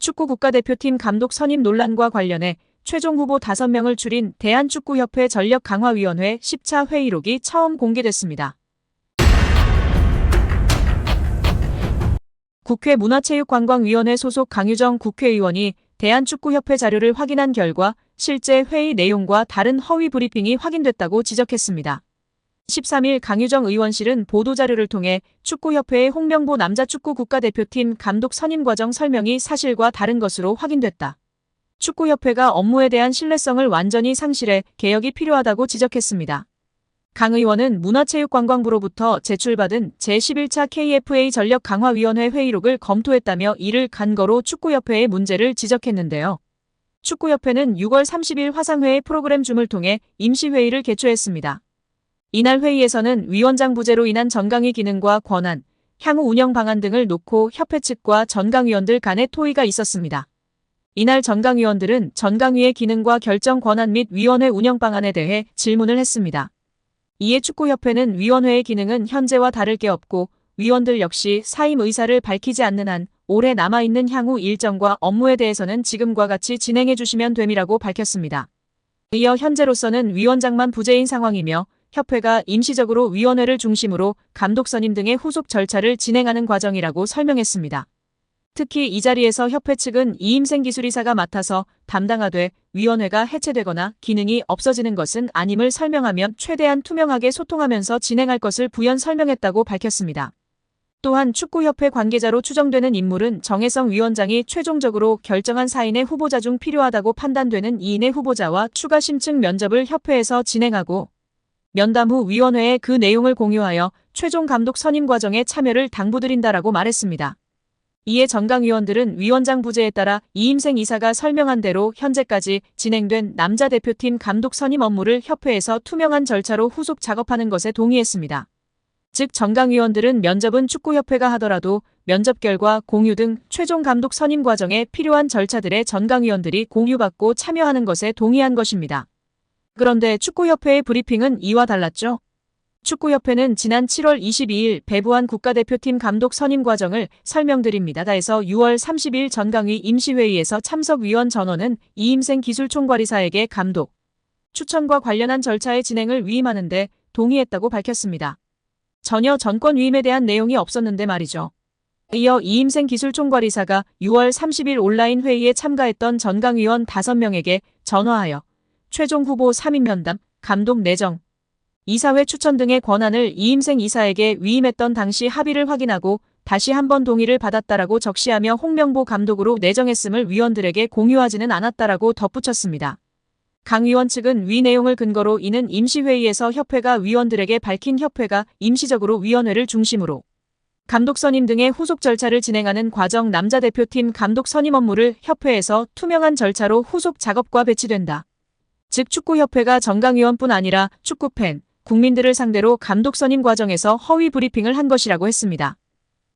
축구 국가대표팀 감독 선임 논란과 관련해 최종 후보 5명을 줄인 대한축구협회 전력강화위원회 10차 회의록이 처음 공개됐습니다. 국회 문화체육관광위원회 소속 강유정 국회의원이 대한축구협회 자료를 확인한 결과 실제 회의 내용과 다른 허위 브리핑이 확인됐다고 지적했습니다. 13일 강유정 의원실은 보도자료를 통해 축구협회의 홍명보 남자축구 국가대표팀 감독 선임 과정 설명이 사실과 다른 것으로 확인됐다. 축구협회가 업무에 대한 신뢰성을 완전히 상실해 개혁이 필요하다고 지적했습니다. 강 의원은 문화체육관광부로부터 제출받은 제11차 KFA 전력강화위원회 회의록을 검토했다며 이를 근거로 축구협회의 문제를 지적했는데요. 축구협회는 6월 30일 화상회의 프로그램 줌을 통해 임시회의를 개최했습니다. 이날 회의에서는 위원장 부재로 인한 전강위 기능과 권한, 향후 운영 방안 등을 놓고 협회 측과 전강위원들 간의 토의가 있었습니다. 이날 전강위원들은 전강위의 기능과 결정 권한 및 위원회 운영 방안에 대해 질문을 했습니다. 이에 축구협회는 위원회의 기능은 현재와 다를 게 없고 위원들 역시 사임 의사를 밝히지 않는 한 올해 남아있는 향후 일정과 업무에 대해서는 지금과 같이 진행해 주시면 됨이라고 밝혔습니다. 이어 현재로서는 위원장만 부재인 상황이며 협회가 임시적으로 위원회를 중심으로 감독 선임 등의 후속 절차를 진행하는 과정이라고 설명했습니다. 특히 이 자리에서 협회 측은 이임생 기술이사가 맡아서 담당하되 위원회가 해체되거나 기능이 없어지는 것은 아님을 설명하며 최대한 투명하게 소통하면서 진행할 것을 부연 설명했다고 밝혔습니다. 또한 축구협회 관계자로 추정되는 인물은 정혜성 위원장이 최종적으로 결정한 4인의 후보자 중 필요하다고 판단되는 2인의 후보자와 추가 심층 면접을 협회에서 진행하고 면담 후 위원회에 그 내용을 공유하여 최종 감독 선임 과정에 참여를 당부드린다라고 말했습니다. 이에 전강위원들은 위원장 부재에 따라 이임생 이사가 설명한 대로 현재까지 진행된 남자 대표팀 감독 선임 업무를 협회에서 투명한 절차로 후속 작업하는 것에 동의했습니다. 즉 전강위원들은 면접은 축구협회가 하더라도 면접 결과 공유 등 최종 감독 선임 과정에 필요한 절차들에 전강위원들이 공유받고 참여하는 것에 동의한 것입니다. 그런데 축구협회의 브리핑은 이와 달랐죠. 축구협회는 지난 7월 22일 배부한 국가대표팀 감독 선임 과정을 설명드립니다. 다에서 6월 30일 전강위 임시회의에서 참석위원 전원은 이임생 기술총괄이사에게 감독 추천과 관련한 절차의 진행을 위임하는 데 동의했다고 밝혔습니다. 전혀 전권 위임에 대한 내용이 없었는데 말이죠. 이어 이임생 기술총괄이사가 6월 30일 온라인 회의에 참가했던 전강위원 5명에게 전화하여 최종 후보 3인 면담, 감독 내정, 이사회 추천 등의 권한을 이임생 이사에게 위임했던 당시 합의를 확인하고 다시 한번 동의를 받았다라고 적시하며 홍명보 감독으로 내정했음을 위원들에게 공유하지는 않았다라고 덧붙였습니다. 강 의원 측은 위 내용을 근거로 이는 임시회의에서 협회가 위원들에게 밝힌 협회가 임시적으로 위원회를 중심으로 감독 선임 등의 후속 절차를 진행하는 과정 남자 대표팀 감독 선임 업무를 협회에서 투명한 절차로 후속 작업과 배치된다. 즉 축구협회가 전강위원뿐 아니라 축구팬, 국민들을 상대로 감독 선임 과정에서 허위 브리핑을 한 것이라고 했습니다.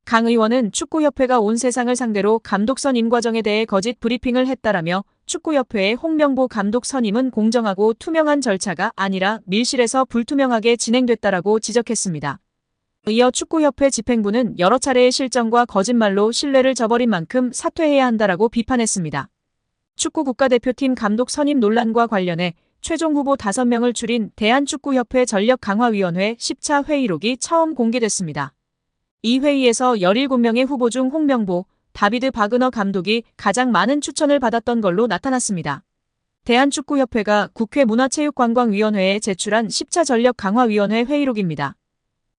강 의원은 축구협회가 온 세상을 상대로 감독 선임 과정에 대해 거짓 브리핑을 했다라며 축구협회의 홍명보 감독 선임은 공정하고 투명한 절차가 아니라 밀실에서 불투명하게 진행됐다라고 지적했습니다. 이어 축구협회 집행부는 여러 차례의 실정과 거짓말로 신뢰를 저버린 만큼 사퇴해야 한다라고 비판했습니다. 축구 국가대표팀 감독 선임 논란과 관련해 최종 후보 5명을 줄인 대한축구협회 전력강화위원회 10차 회의록이 처음 공개됐습니다. 이 회의에서 17명의 후보 중 홍명보, 다비드 바그너 감독이 가장 많은 추천을 받았던 걸로 나타났습니다. 대한축구협회가 국회 문화체육관광위원회에 제출한 10차 전력강화위원회 회의록입니다.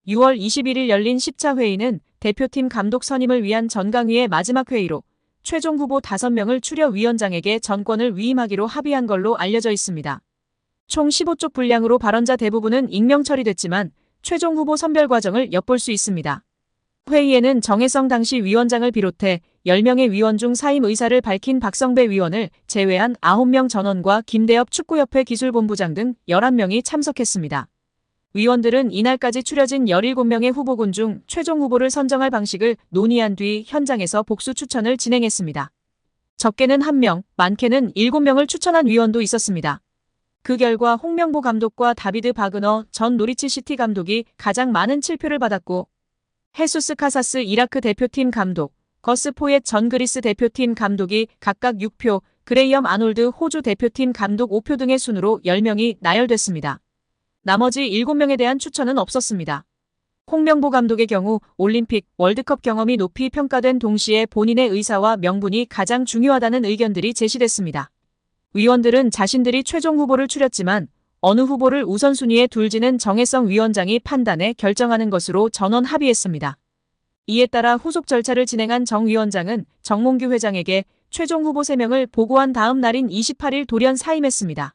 6월 21일 열린 10차 회의는 대표팀 감독 선임을 위한 전강위의 마지막 회의로 최종 후보 5명을 추려 위원장에게 전권을 위임하기로 합의한 걸로 알려져 있습니다. 총 15쪽 분량으로 발언자 대부분은 익명 처리됐지만 최종 후보 선별 과정을 엿볼 수 있습니다. 회의에는 정혜성 당시 위원장을 비롯해 10명의 위원 중 사임 의사를 밝힌 박성배 위원을 제외한 9명 전원과 김대엽 축구협회 기술본부장 등 11명이 참석했습니다. 위원들은 이날까지 추려진 17명의 후보군 중 최종 후보를 선정할 방식을 논의한 뒤 현장에서 복수 추천을 진행했습니다. 적게는 1명, 많게는 7명을 추천한 위원도 있었습니다. 그 결과 홍명보 감독과 다비드 바그너 전 노리치 시티 감독이 가장 많은 7표를 받았고 헤수스 카사스 이라크 대표팀 감독, 거스 포옙 전 그리스 대표팀 감독이 각각 6표, 그레이엄 아놀드 호주 대표팀 감독 5표 등의 순으로 10명이 나열됐습니다. 나머지 7명에 대한 추천은 없었습니다. 홍명보 감독의 경우 올림픽, 월드컵 경험이 높이 평가된 동시에 본인의 의사와 명분이 가장 중요하다는 의견들이 제시됐습니다. 위원들은 자신들이 최종 후보를 추렸지만 어느 후보를 우선순위에 둘지는 정혜성 위원장이 판단해 결정하는 것으로 전원 합의했습니다. 이에 따라 후속 절차를 진행한 정 위원장은 정몽규 회장에게 최종 후보 3명을 보고한 다음 날인 28일 돌연 사임했습니다.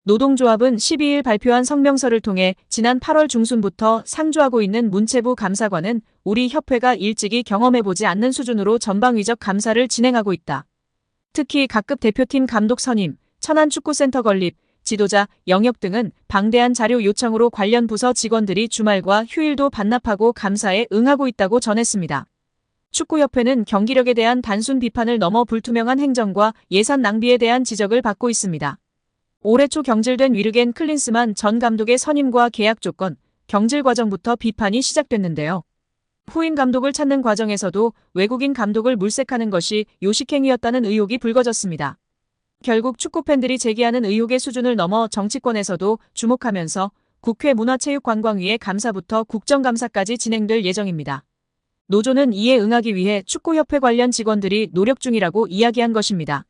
노동조합은 12일 발표한 성명서를 통해 지난 8월 중순부터 상주하고 있는 문체부 감사관은 우리 협회가 일찍이 경험해보지 않는 수준으로 전방위적 감사를 진행하고 있다. 특히 각급 대표팀 감독 선임, 천안축구센터 건립, 지도자, 영역 등은 방대한 자료 요청으로 관련 부서 직원들이 주말과 휴일도 반납하고 감사에 응하고 있다고 전했습니다. 축구협회는 경기력에 대한 단순 비판을 넘어 불투명한 행정과 예산 낭비에 대한 지적을 받고 있습니다. 올해 초 경질된 위르겐 클린스만 전 감독의 선임과 계약 조건, 경질 과정부터 비판이 시작됐는데요. 후임 감독을 찾는 과정에서도 외국인 감독을 물색하는 것이 요식행위였다는 의혹이 불거졌습니다. 결국 축구팬들이 제기하는 의혹의 수준을 넘어 정치권에서도 주목하면서 국회 문화체육관광위의 감사부터 국정감사까지 진행될 예정입니다. 노조는 이에 응하기 위해 축구협회 관련 직원들이 노력 중이라고 이야기한 것입니다.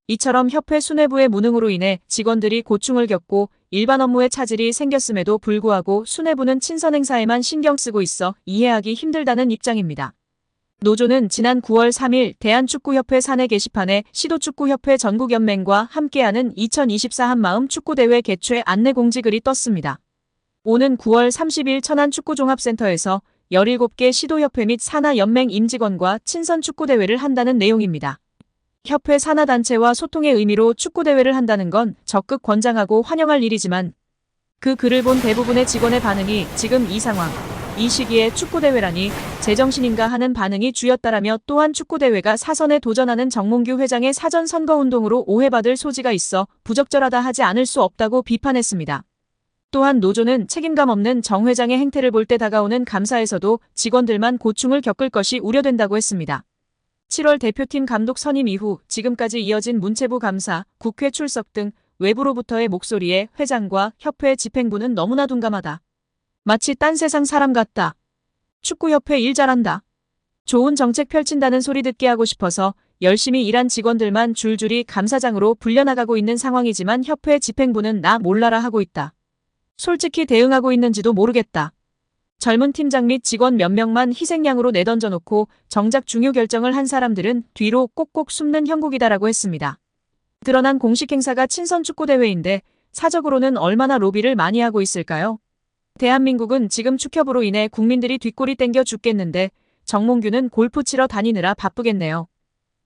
이처럼 협회 수뇌부의 무능으로 인해 직원들이 고충을 겪고 일반 업무에 차질이 생겼음에도 불구하고 수뇌부는 친선 행사에만 신경 쓰고 있어 이해하기 힘들다는 입장입니다. 노조는 지난 9월 3일 대한축구협회 사내 게시판에 시도축구협회 전국연맹과 함께하는 2024 한마음 축구대회 개최 안내 공지글이 떴습니다. 오는 9월 30일 천안축구종합센터에서 17개 시도협회 및 산하연맹 임직원과 친선 축구대회를 한다는 내용입니다. 협회 산하단체와 소통의 의미로 축구대회를 한다는 건 적극 권장하고 환영할 일이지만 그 글을 본 대부분의 직원의 반응이 지금 이 상황, 이 시기에 축구대회라니 제정신인가 하는 반응이 주였다라며 또한 축구대회가 사선에 도전하는 정몽규 회장의 사전 선거운동으로 오해받을 소지가 있어 부적절하다 하지 않을 수 없다고 비판했습니다. 또한 노조는 책임감 없는 정 회장의 행태를 볼 때 다가오는 감사에서도 직원들만 고충을 겪을 것이 우려된다고 했습니다. 7월 대표팀 감독 선임 이후 지금까지 이어진 문체부 감사, 국회 출석 등 외부로부터의 목소리에 회장과 협회 집행부는 너무나 둔감하다. 마치 딴 세상 사람 같다. 축구협회 일 잘한다. 좋은 정책 펼친다는 소리 듣게 하고 싶어서 열심히 일한 직원들만 줄줄이 감사장으로 불려나가고 있는 상황이지만 협회 집행부는 나 몰라라 하고 있다. 솔직히 대응하고 있는지도 모르겠다. 젊은 팀장 및 직원 몇 명만 희생양으로 내던져놓고 정작 중요 결정을 한 사람들은 뒤로 꼭꼭 숨는 형국이다라고 했습니다. 드러난 공식 행사가 친선 축구대회인데 사적으로는 얼마나 로비를 많이 하고 있을까요? 대한민국은 지금 축협으로 인해 국민들이 뒷골이 땡겨 죽겠는데 정몽규는 골프 치러 다니느라 바쁘겠네요.